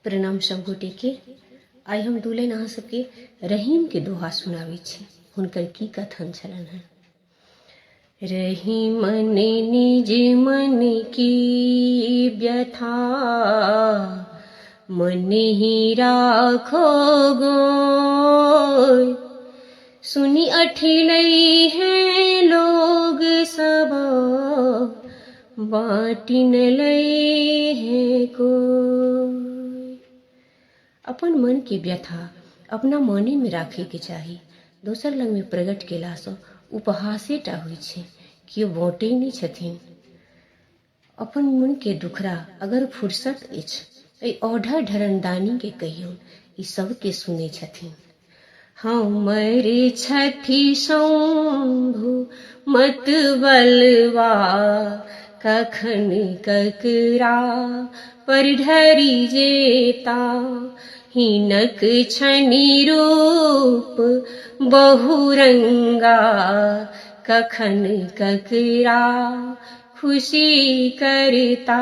प्रणाम सब गोटे के। आइ हम दुलेन अहाँ सबके रहीम के दोहा सुनाबै छी। हुनकर की कथन छलन है। रहीम ने निज मन की व्यथा मन ही राखो गोय, सुनी अठिलई है लोग सब बाटिन लई है कोई। अपन मन के व्यथा अपना मने में राखे के चाही। दोसर लग में प्रकट केलासँ उपहासेटा होइ छै, केओ बाँटै नहि छथिन। अपन मन के दुखड़ा अगर फुर्सत अछि एहि औढ़ा ढरनदानी के कहियौ, ई सबके सुनै छथिन। हमर छथि शंभु मतबलवा, कखन ककरा पर ढरि जेता। हिनक छनि रूप बहुरंगा, कखन ककरा खुशी करता।